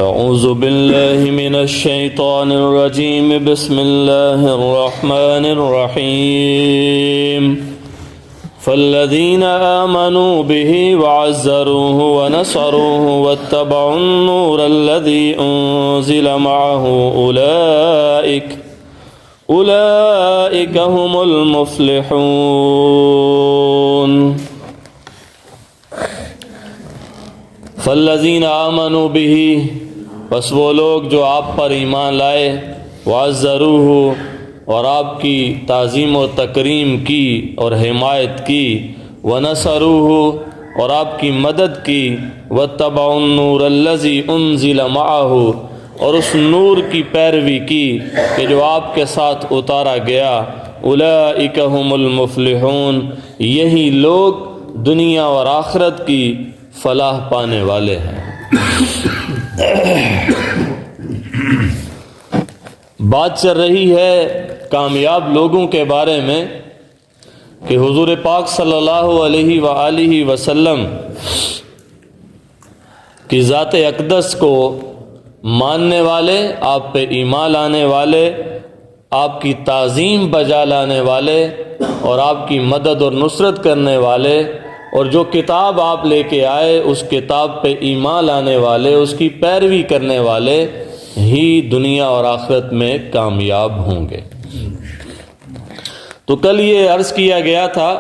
اعوذ باللہ من الشیطان الرجیم بسم اللہ الرحمن الرحیم فالذین آمنوا به وعزروه ونصروه واتبعوا النور الذي انزل معه اولئک هم المفلحون۔ فالذین آمنوا به، بس وہ لوگ جو آپ پر ایمان لائے، وعزروہ، اور آپ کی تعظیم و تکریم کی اور حمایت کی، ونصروہ، اور آپ کی مدد کی، واتبعوا النور الذی انزل معہ، اور اس نور کی پیروی کی کہ جو آپ کے ساتھ اتارا گیا، اولئک هم المفلحون، یہی لوگ دنیا اور آخرت کی فلاح پانے والے ہیں۔ بات چل رہی ہے کامیاب لوگوں کے بارے میں کہ حضور پاک صلی اللہ علیہ وآلہ وسلم کی ذات اقدس کو ماننے والے، آپ پہ ایمان لانے والے، آپ کی تعظیم بجا لانے والے اور آپ کی مدد اور نصرت کرنے والے، اور جو کتاب آپ لے کے آئے اس کتاب پہ ایمان لانے والے، اس کی پیروی کرنے والے ہی دنیا اور آخرت میں کامیاب ہوں گے۔ تو کل یہ عرض کیا گیا تھا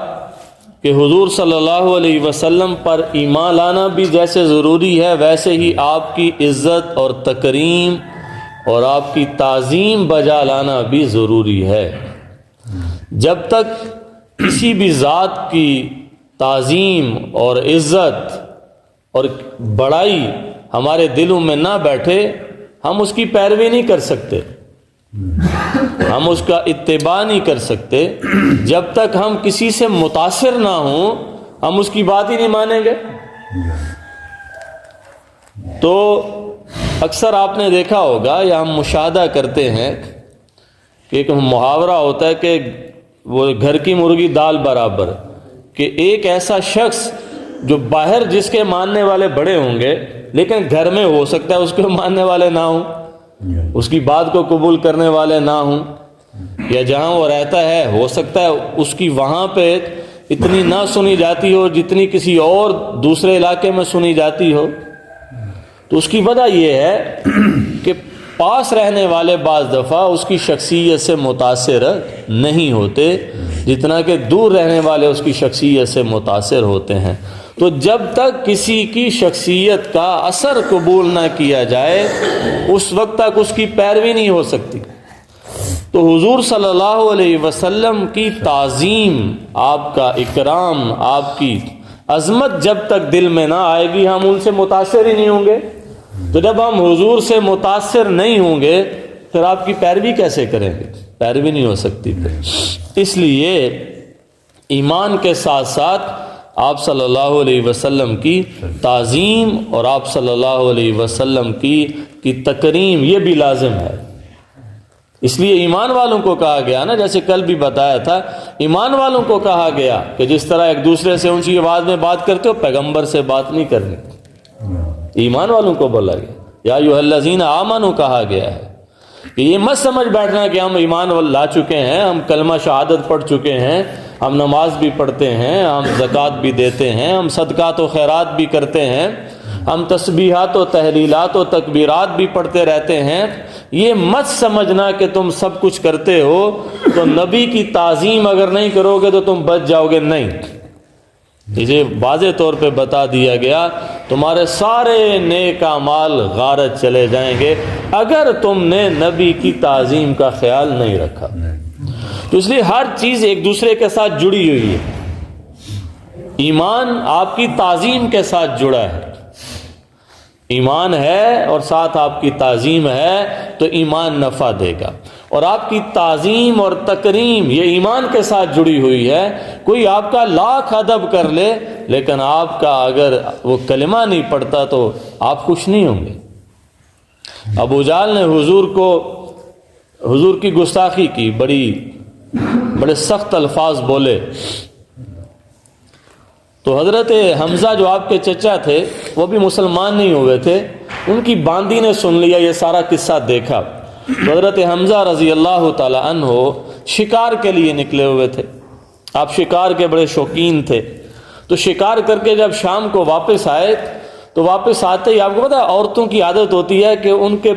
کہ حضور صلی اللہ علیہ وسلم پر ایمان لانا بھی جیسے ضروری ہے، ویسے ہی آپ کی عزت اور تکریم اور آپ کی تعظیم بجا لانا بھی ضروری ہے۔ جب تک کسی بھی ذات کی تعظیم اور عزت اور بڑائی ہمارے دلوں میں نہ بیٹھے، ہم اس کی پیروی نہیں کر سکتے، ہم اس کا اتباع نہیں کر سکتے۔ جب تک ہم کسی سے متاثر نہ ہوں، ہم اس کی بات ہی نہیں مانیں گے۔ تو اکثر آپ نے دیکھا ہوگا یا ہم مشاہدہ کرتے ہیں کہ ایک محاورہ ہوتا ہے کہ وہ گھر کی مرغی دال برابر، کہ ایک ایسا شخص جو باہر جس کے ماننے والے بڑے ہوں گے لیکن گھر میں ہو سکتا ہے اس کے ماننے والے نہ ہوں، اس کی بات کو قبول کرنے والے نہ ہوں، یا جہاں وہ رہتا ہے ہو سکتا ہے اس کی وہاں پہ اتنی نہ سنی جاتی ہو جتنی کسی اور دوسرے علاقے میں سنی جاتی ہو۔ تو اس کی وجہ یہ ہے کہ پاس رہنے والے بعض دفعہ اس کی شخصیت سے متاثر نہیں ہوتے جتنا کہ دور رہنے والے اس کی شخصیت سے متاثر ہوتے ہیں۔ تو جب تک کسی کی شخصیت کا اثر قبول نہ کیا جائے اس وقت تک اس کی پیروی نہیں ہو سکتی۔ تو حضور صلی اللہ علیہ وسلم کی تعظیم، آپ کا اکرام، آپ کی عظمت جب تک دل میں نہ آئے گی ہم ان سے متاثر ہی نہیں ہوں گے۔ تو جب ہم حضور سے متاثر نہیں ہوں گے پھر آپ کی پیروی کیسے کریں گے؟ پیروی نہیں ہو سکتی پھر۔ اس لیے ایمان کے ساتھ ساتھ آپ صلی اللہ علیہ وسلم کی تعظیم اور آپ صلی اللہ علیہ وسلم کی تکریم یہ بھی لازم ہے۔ اس لیے ایمان والوں کو کہا گیا نا، جیسے کل بھی بتایا تھا، ایمان والوں کو کہا گیا کہ جس طرح ایک دوسرے سے اونچی آواز میں بات کرتے ہو پیغمبر سے بات نہیں کرنی، ایمان والوں کو بولا گیا، یا ایھا الذین آمنوا کہا گیا ہے۔ کہ یہ مت سمجھ بیٹھنا کہ ہم ایمان لا چکے ہیں، ہم کلمہ شہادت پڑھ چکے ہیں، ہم نماز بھی پڑھتے ہیں، ہم زکوٰۃ بھی دیتے ہیں، ہم صدقات و خیرات بھی کرتے ہیں، ہم تسبیحات و تحلیلات و تکبیرات بھی پڑھتے رہتے ہیں۔ یہ مت سمجھنا کہ تم سب کچھ کرتے ہو تو نبی کی تعظیم اگر نہیں کرو گے تو تم بچ جاؤ گے، نہیں۔ اسے واضح طور پہ بتا دیا گیا تمہارے سارے نیک اعمال غارت چلے جائیں گے اگر تم نے نبی کی تعظیم کا خیال نہیں رکھا۔ تو اس لیے ہر چیز ایک دوسرے کے ساتھ جڑی ہوئی ہے۔ ایمان آپ کی تعظیم کے ساتھ جڑا ہے، ایمان ہے اور ساتھ آپ کی تعظیم ہے تو ایمان نفع دے گا، اور آپ کی تعظیم اور تکریم یہ ایمان کے ساتھ جڑی ہوئی ہے۔ کوئی آپ کا لاکھ ادب کر لے لیکن آپ کا اگر وہ کلمہ نہیں پڑھتا تو آپ خوش نہیں ہوں گے۔ ابو جہل نے حضور کی گستاخی کی، بڑے سخت الفاظ بولے، تو حضرت حمزہ جو آپ کے چچا تھے وہ بھی مسلمان نہیں ہوئے تھے، ان کی باندی نے سن لیا، یہ سارا قصہ دیکھا، تو حضرت حمزہ رضی اللہ تعالی عنہ شکار کے لیے نکلے ہوئے تھے، آپ شکار کے بڑے شوقین تھے، تو شکار کر کے جب شام کو واپس آئے تو واپس آتے ہی آپ کو پتا ہے عورتوں کی عادت ہوتی ہے کہ ان کے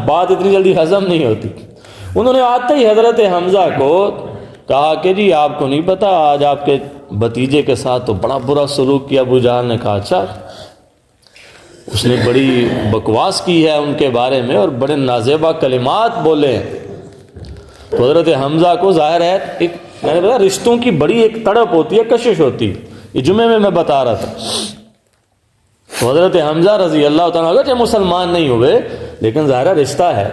بات اتنی جلدی ہضم نہیں ہوتی، انہوں نے آتے ہی حضرت حمزہ کو کہا کہ جی آپ کو نہیں پتا آج آپ کے بھتیجے کے ساتھ تو بڑا برا سلوک کیا۔ ابو جہل نے کہا اچھا، اس نے بڑی بکواس کی ہے ان کے بارے میں اور بڑے نازیبا کلمات بولے ہیں۔ تو حضرت حمزہ کو ظاہر ہے ایک میں نے بتایا رشتوں کی بڑی ایک تڑپ ہوتی ہے، کشش ہوتی، یہ جمعے میں بتا رہا تھا۔ تو حضرت حمزہ رضی اللہ تعالیٰ عنہ چاہے مسلمان نہیں ہوئے لیکن ظاہر رشتہ ہے،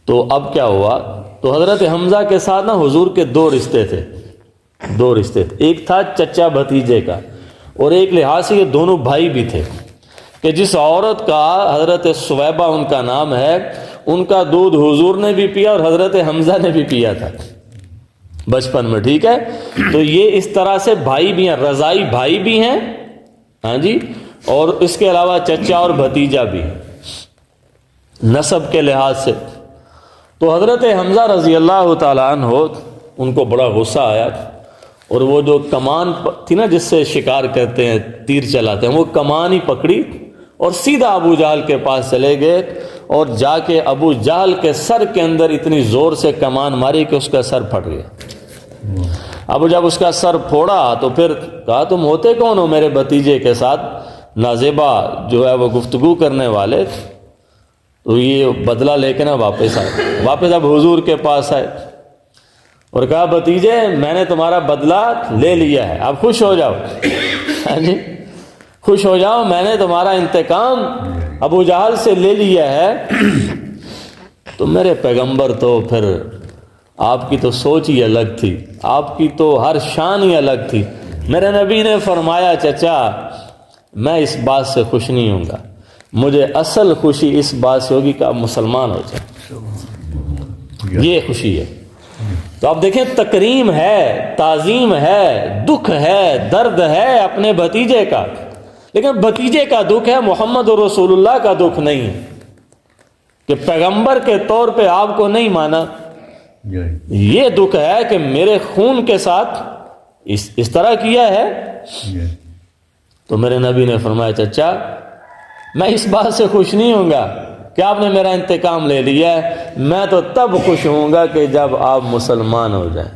تو اب کیا ہوا، تو حضرت حمزہ کے ساتھ نا حضور کے دو رشتے تھے، ایک تھا چچا بھتیجے کا اور ایک لحاظ سے یہ دونوں بھائی بھی تھے کہ جس عورت کا حضرت سویبہ ان کا نام ہے، ان کا دودھ حضور نے بھی پیا اور حضرت حمزہ نے بھی پیا تھا بچپن میں، ٹھیک ہے، تو یہ اس طرح سے بھائی بھی ہیں، رضائی بھائی بھی ہیں، ہاں جی، اور اس کے علاوہ چچا اور بھتیجا بھی نسب کے لحاظ سے۔ تو حضرت حمزہ رضی اللہ تعالی عنہ ان کو بڑا غصہ آیا اور وہ جو کمان تھی نا جس سے شکار کرتے ہیں، تیر چلاتے ہیں، وہ کمان ہی پکڑی اور سیدھا ابو جہل کے پاس چلے گئے اور جا کے ابو جہل کے سر کے اندر اتنی زور سے کمان ماری کہ اس کا سر پھٹ گیا۔ اب جب اس کا سر پھوڑا تو پھر کہا تم ہوتے کون ہو میرے بھتیجے کے ساتھ نازیبا جو ہے وہ گفتگو کرنے والے، تو یہ بدلہ لے کے نا واپس آئے، واپس اب حضور کے پاس آئے اور کہا بھتیجے میں نے تمہارا بدلہ لے لیا ہے، اب خوش ہو جاؤ، ہاں جی خوش ہو جاؤ، میں نے تمہارا انتقام ابو جہل سے لے لیا ہے۔ تو میرے پیغمبر تو پھر آپ کی تو سوچ ہی الگ تھی، آپ کی تو ہر شان ہی الگ تھی۔ میرے نبی نے فرمایا چچا میں اس بات سے خوش نہیں ہوں گا، مجھے اصل خوشی اس بات سے ہوگی کہ آپ مسلمان ہو جائیں، یہ خوشی ہے۔ تو آپ دیکھیں تکریم ہے، تعظیم ہے، دکھ ہے، درد ہے اپنے بھتیجے کا، لیکن بھتیجے کا دکھ ہے، محمد رسول اللہ کا دکھ نہیں کہ پیغمبر کے طور پہ آپ کو نہیں مانا۔ یہ دکھ ہے کہ میرے خون کے ساتھ اس طرح کیا ہے۔ تو میرے نبی نے فرمایا چچا میں اس بات سے خوش نہیں ہوں گا کہ آپ نے میرا انتقام لے لیا ہے، میں تو تب خوش ہوں گا کہ جب آپ مسلمان ہو جائیں۔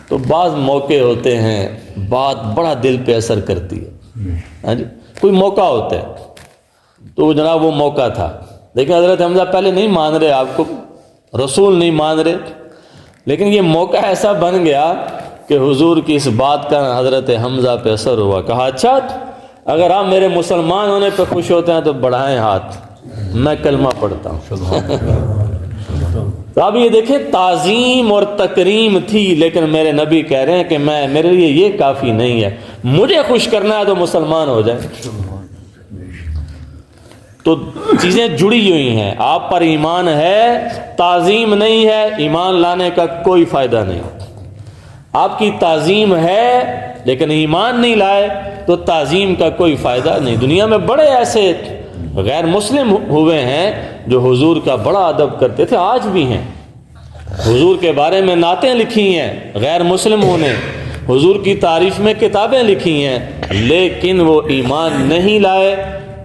تو بعض موقع ہوتے ہیں بات بڑا دل پہ اثر کرتی ہے، ہاں جی کوئی موقع ہوتا ہے تو جناب وہ موقع تھا، لیکن حضرت حمزہ پہلے نہیں مان رہے آپ کو، رسول نہیں مان رہے، لیکن یہ موقع ایسا بن گیا کہ حضور کی اس بات کا حضرت حمزہ پہ اثر ہوا۔ کہا اچھا اگر آپ میرے مسلمان ہونے پہ خوش ہوتے ہیں تو بڑھائیں ہاتھ، میں کلمہ پڑھتا ہوں۔ تو اب یہ دیکھیں تعظیم اور تکریم تھی، لیکن میرے نبی کہہ رہے ہیں کہ میرے لیے یہ کافی نہیں ہے، مجھے خوش کرنا ہے تو مسلمان ہو جائیں۔ تو چیزیں جڑی ہوئی ہیں، آپ پر ایمان ہے، تعظیم نہیں ہے، ایمان لانے کا کوئی فائدہ نہیں۔ آپ کی تعظیم ہے لیکن ایمان نہیں لائے تو تعظیم کا کوئی فائدہ نہیں۔ دنیا میں بڑے ایسے غیر مسلم ہوئے ہیں جو حضور کا بڑا ادب کرتے تھے، آج بھی ہیں، حضور کے بارے میں نعتیں لکھی ہیں غیر مسلموں نے، حضور کی تعریف میں کتابیں لکھی ہیں، لیکن وہ ایمان نہیں لائے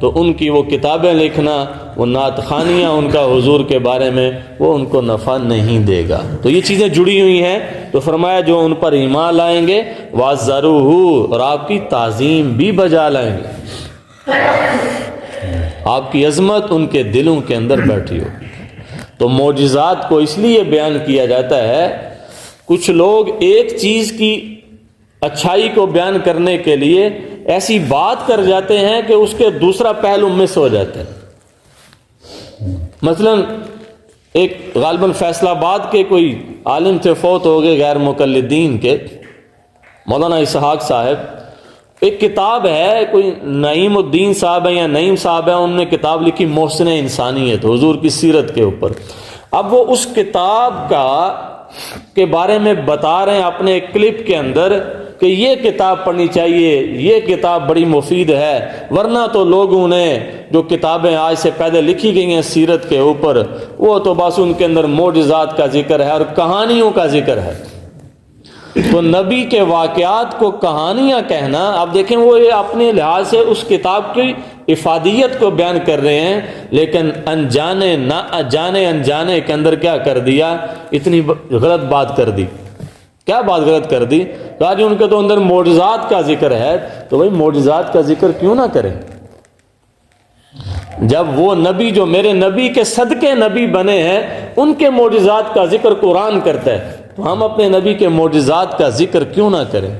تو ان کی وہ کتابیں لکھنا، وہ نعت خوانیاں ان کا حضور کے بارے میں، وہ ان کو نفع نہیں دے گا۔ تو یہ چیزیں جڑی ہوئی ہیں، تو فرمایا جو ان پر ایمان لائیں گے وَعَزَّرُوهُ، اور آپ کی تعظیم بھی بجا لائیں گے، آپ کی عظمت ان کے دلوں کے اندر بیٹھی ہو۔ تو معجزات کو اس لیے بیان کیا جاتا ہے، کچھ لوگ ایک چیز کی اچھائی کو بیان کرنے کے لیے ایسی بات کر جاتے ہیں کہ اس کے دوسرا پہلو مس ہو جاتا ہے۔ مثلا ایک غالباً فیصل آباد کے کوئی عالم تھے، فوت ہو گئے غیر مقلدین کے، مولانا اسحاق صاحب، ایک کتاب ہے، کوئی نعیم الدین صاحب ہے یا نعیم صاحب ہے، انہوں نے کتاب لکھی محسن انسانیت، حضور کی سیرت کے اوپر۔ اب وہ اس کتاب کے بارے میں بتا رہے ہیں اپنے ایک کلپ کے اندر کہ یہ کتاب پڑھنی چاہیے، یہ کتاب بڑی مفید ہے، ورنہ تو لوگوں نے جو کتابیں آج سے پہلے لکھی گئی ہیں سیرت کے اوپر، وہ تو بس ان کے اندر معجزات کا ذکر ہے اور کہانیوں کا ذکر ہے۔ تو نبی کے واقعات کو کہانیاں کہنا، آپ دیکھیں وہ یہ اپنے لحاظ سے اس کتاب کی افادیت کو بیان کر رہے ہیں، لیکن انجانے نہ جانے انجانے کے اندر کیا کر دیا، اتنی غلط بات کر دی۔ کیا بات غلط کر دی؟ تو آج ان کے تو اندر معجزات کا ذکر ہے، تو بھائی معجزات کا ذکر کیوں نہ کریں؟ جب وہ نبی جو میرے نبی کے صدقے نبی بنے ہیں ان کے معجزات کا ذکر قرآن کرتا ہے، تو ہم اپنے نبی کے معجزات کا ذکر کیوں نہ کریں؟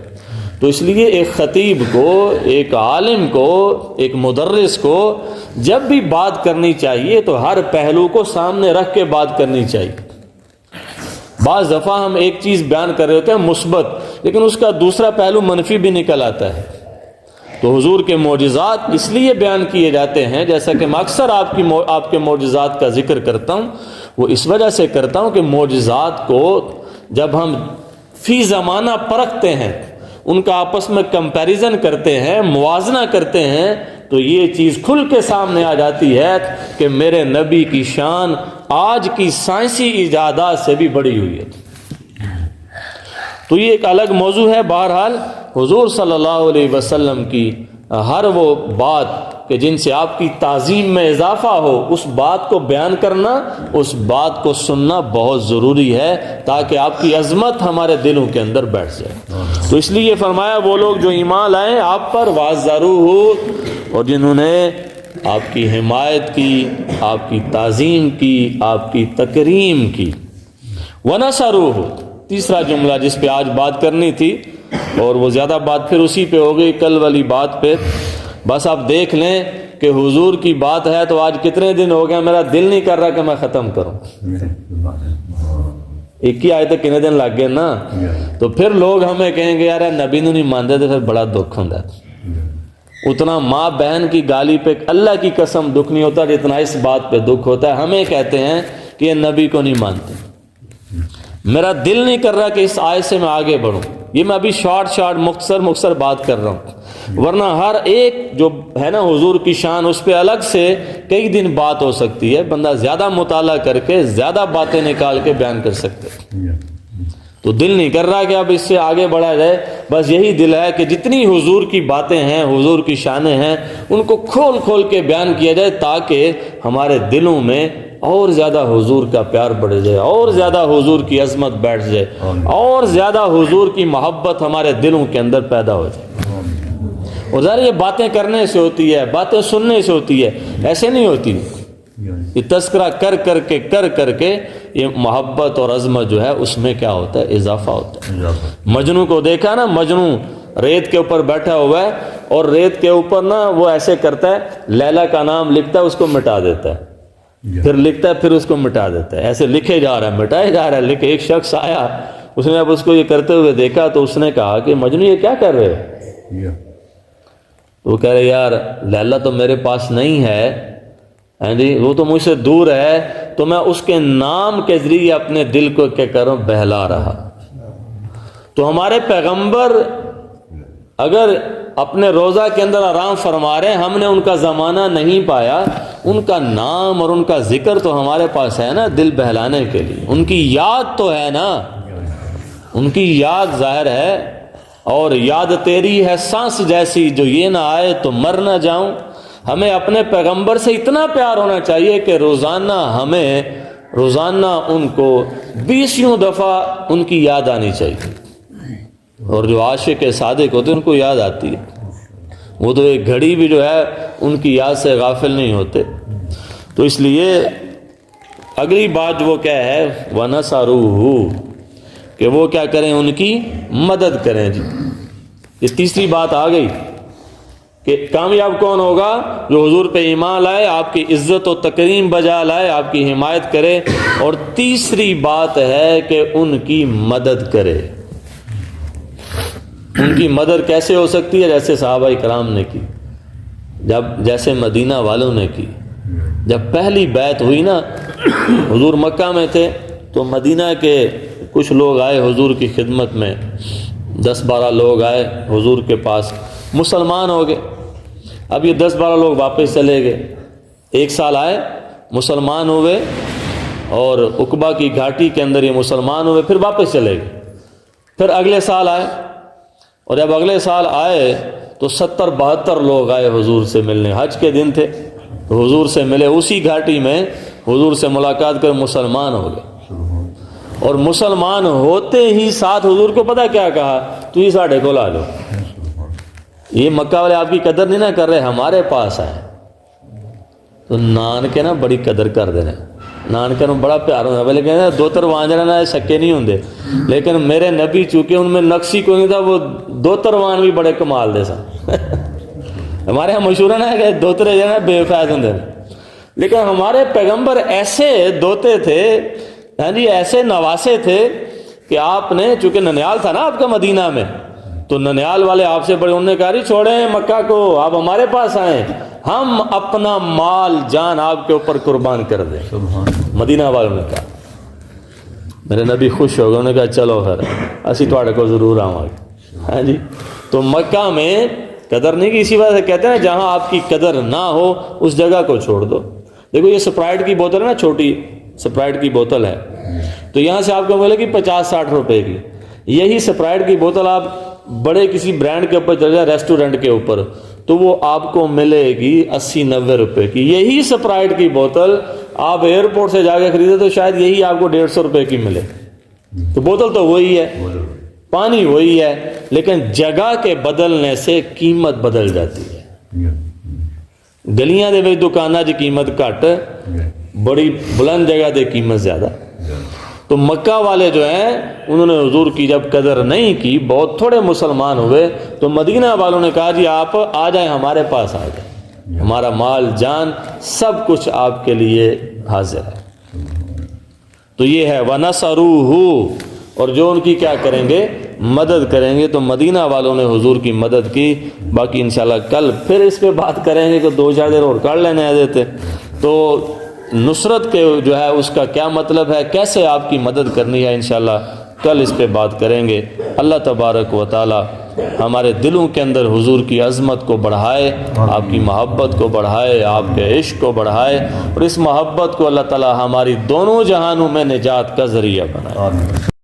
تو اس لیے ایک خطیب کو، ایک عالم کو، ایک مدرس کو جب بھی بات کرنی چاہیے تو ہر پہلو کو سامنے رکھ کے بات کرنی چاہیے۔ بعض دفعہ ہم ایک چیز بیان کر رہے ہوتے ہیں مثبت، لیکن اس کا دوسرا پہلو منفی بھی نکل آتا ہے۔ تو حضور کے معجزات اس لیے بیان کیے جاتے ہیں، جیسا کہ میں اکثر آپ کے معجزات کا ذکر کرتا ہوں، وہ اس وجہ سے کرتا ہوں کہ معجزات کو جب ہم فی زمانہ پرکھتے ہیں، ان کا آپس میں کمپیریزن کرتے ہیں، موازنہ کرتے ہیں، تو یہ چیز کھل کے سامنے آ جاتی ہے کہ میرے نبی کی شان آج کی سائنسی ایجادات سے بھی بڑی ہوئی ہے۔ تو یہ ایک الگ موضوع ہے۔ بہرحال حضور صلی اللہ علیہ وسلم کی ہر وہ بات کہ جن سے آپ کی تعظیم میں اضافہ ہو، اس بات کو بیان کرنا، اس بات کو سننا بہت ضروری ہے، تاکہ آپ کی عظمت ہمارے دلوں کے اندر بیٹھ جائے۔ تو اس لیے فرمایا وہ لوگ جو ایمان لائیں آپ پر وَعَزَّرُوهُ، اور جنہوں نے آپ کی حمایت کی، آپ کی تعظیم کی، آپ کی تکریم کی۔ وَنَصَرُوهُ، تیسرا جملہ جس پہ آج بات کرنی تھی، اور وہ زیادہ بات پھر اسی پہ ہو گئی، کل والی بات پہ۔ بس آپ دیکھ لیں کہ حضور کی بات ہے تو آج کتنے دن ہو گیا میرا دل نہیں کر رہا کہ میں ختم کروں۔ ایک ہی آیت کتنے دن لگ گئے نا، تو پھر لوگ ہمیں کہیں گے یار نبی نو نہیں مانتے، تو پھر بڑا دکھ ہوتا ہے۔ اتنا ماں بہن کی گالی پہ اللہ کی قسم دکھ نہیں ہوتا جتنا اس بات پہ دکھ ہوتا ہے۔ ہمیں کہتے ہیں کہ یہ نبی کو نہیں مانتے۔ میرا دل نہیں کر رہا کہ اس آیت سے میں آگے بڑھوں۔ یہ میں ابھی شارٹ مختصر بات کر رہا ہوں، ورنہ ہر ایک جو ہے نا حضور کی شان، اس پہ الگ سے کئی دن بات ہو سکتی ہے، بندہ زیادہ مطالعہ کر کے زیادہ باتیں نکال کے بیان کر سکتے ہیں۔ تو دل نہیں کر رہا کہ اب اس سے آگے بڑھا جائے، بس یہی دل ہے کہ جتنی حضور کی باتیں ہیں، حضور کی شانیں ہیں، ان کو کھول کھول کے بیان کیا جائے، تاکہ ہمارے دلوں میں اور زیادہ حضور کا پیار بڑھ جائے، اور زیادہ حضور کی عظمت بیٹھ جائے، اور زیادہ حضور کی محبت ہمارے دلوں کے اندر پیدا ہو جائے۔ اور ظاہر یہ باتیں کرنے سے ہوتی ہے، باتیں سننے سے ہوتی ہے، ایسے نہیں ہوتی۔ یہ تذکرہ کر کے یہ محبت اور عظمت جو ہے اس میں کیا ہوتا ہے، اضافہ ہوتا ہے۔ مجنوں کو دیکھا نا، مجنوں ریت کے اوپر بیٹھا ہوا ہے، اور ریت کے اوپر نا وہ ایسے کرتا ہے، لیلا کا نام لکھتا ہے، اس کو مٹا دیتا ہے، پھر لکھتا ہے، پھر اس کو مٹا دیتا ہے، ایسے لکھے جا رہا ہے، مٹائے جا رہا ہے۔ لیکن ایک شخص آیا، اس نے اب اس کو یہ کرتے ہوئے دیکھا، تو اس نے کہا کہ مجنوں یہ کیا کر رہے ہو؟ وہ کہہ رہے یار لیلا تو میرے پاس نہیں ہے، وہ تو مجھ سے دور ہے، تو میں اس کے نام کے ذریعے اپنے دل کو کیا کروں، بہلا رہا۔ تو ہمارے پیغمبر اگر اپنے روضہ کے اندر آرام فرما رہے ہیں، ہم نے ان کا زمانہ نہیں پایا، ان کا نام اور ان کا ذکر تو ہمارے پاس ہے نا دل بہلانے کے لیے، ان کی یاد تو ہے نا، ان کی یاد ظاہر ہے۔ اور یاد تیری ہے سانس جیسی، جو یہ نہ آئے تو مر نہ جاؤں۔ ہمیں اپنے پیغمبر سے اتنا پیار ہونا چاہیے کہ روزانہ ان کو 20 دفعہ ان کی یاد آنی چاہیے۔ اور جو عاشق صادق ہوتے ہیں ان کو یاد آتی ہے، وہ تو ایک گھڑی بھی جو ہے ان کی یاد سے غافل نہیں ہوتے۔ تو اس لیے اگلی بات وہ کیا ہے، وَنَصَرُوهُ، کہ وہ کیا کریں، ان کی مدد کریں۔ جی یہ تیسری بات آ گئی کہ کامیاب کون ہوگا، جو حضور پہ ایمان لائے، آپ کی عزت و تکریم بجا لائے، آپ کی حمایت کرے۔ اور تیسری بات ہے کہ ان کی مدد کرے۔ ان کی مدد کیسے ہو سکتی ہے؟ جیسے صحابہ کرام نے کی، جیسے مدینہ والوں نے کی۔ جب پہلی بیعت ہوئی نا، حضور مکہ میں تھے، تو مدینہ کے کچھ لوگ آئے حضور کی خدمت میں، 10-12 لوگ آئے حضور کے پاس، مسلمان ہو گئے. اب یہ 10-12 لوگ واپس چلے گئے. 1 سال آئے، مسلمان ہوئے، اور عقبہ کی گھاٹی کے اندر یہ مسلمان ہوئے، پھر واپس چلے گئے. پھر اگلے سال آئے، اور جب اگلے سال آئے تو 70-72 لوگ آئے حضور سے ملنے. حج کے دن تھے، تو حضور سے ملے، اسی گھاٹی میں حضور سے ملاقات کر مسلمان ہو گئے. اور مسلمان ہوتے ہی ساتھ حضور کو پتہ کیا کہا؟ تو یہ ساڑھے کو لا لو. یہ مکہ والے آپ کی قدر نہیں نہ کر رہے، ہمارے پاس آئے. تو نانکے نا بڑی قدر کر دے رہے، نانکے نو بڑا پیار ہوتا ہے. لیکن دوتر وانجنا نہ شکے نہیں ہوندے، لیکن میرے نبی چونکہ ان میں نقصی کوئی نہیں تھا، وہ دوتر وان بھی بڑے کمال دے سن. ہمارے یہاں مشہور ہے نا کہ دوترے جو ہے بے فائد ہوں. لیکن ہمارے پیغمبر ایسے دوتے تھے، ہاں جی، ایسے نواسے تھے کہ آپ نے، چونکہ ننیال تھا نا آپ کا مدینہ میں، تو ننیال والے آپ سے بڑے، انہوں نے کہا چھوڑیں مکہ کو، آپ ہمارے پاس آئیں، ہم اپنا مال جان آپ کے اوپر قربان کر دیں. مدینہ والوں نے کہا. میرے نبی خوش ہو گئے، انہوں نے کہا چلو پھر اسی تواڈے کو ضرور آواں گے. ہاں جی، تو مکہ میں قدر نہیں کی، اسی وجہ سے کہتے ہیں جہاں آپ کی قدر نہ ہو اس جگہ کو چھوڑ دو. دیکھو یہ سپرائٹ کی بوتل ہے نا، چھوٹی سپرائٹ کی بوتل ہے، تو یہاں سے آپ کو ملے گی 50-60 روپے کی. یہی سپرائٹ کی بوتل آپ بڑے کسی برانڈ کے اوپر چل جائیں، ریسٹورنٹ کے اوپر، تو وہ آپ کو ملے گی 80-90 روپے کی. یہی سپرائٹ کی بوتل آپ ایئرپورٹ سے جا کے خریدے تو شاید یہی آپ کو 150 روپے کی ملے. تو بوتل تو وہی ہے، پانی وہی ہے، لیکن جگہ کے بدلنے سے قیمت بدل جاتی ہے. گلیاں دے وچ دکاناں دی قیمت گھٹ، بڑی بلند جگہ دے قیمت زیادہ. تو مکہ والے جو ہیں انہوں نے حضور کی جب قدر نہیں کی، بہت تھوڑے مسلمان ہوئے، تو مدینہ والوں نے کہا جی آپ آ جائیں، ہمارے پاس آ جائیں، ہمارا مال جان سب کچھ آپ کے لیے حاضر ہے. تو یہ ہے وَنَصَرُوهُ، اور جو ان کی کیا کریں گے؟ مدد کریں گے. تو مدینہ والوں نے حضور کی مدد کی. باقی انشاءاللہ کل پھر اس پہ بات کریں گے کہ 2-4 دیر اور کر لینے آ دیتے. تو نصرت کے جو ہے اس کا کیا مطلب ہے، کیسے آپ کی مدد کرنی ہے، انشاءاللہ کل اس پہ بات کریں گے. اللہ تبارک و تعالی ہمارے دلوں کے اندر حضور کی عظمت کو بڑھائے، آپ کی محبت کو بڑھائے، آپ کے عشق کو بڑھائے، اور اس محبت کو اللہ تعالی ہماری دونوں جہانوں میں نجات کا ذریعہ بنائے.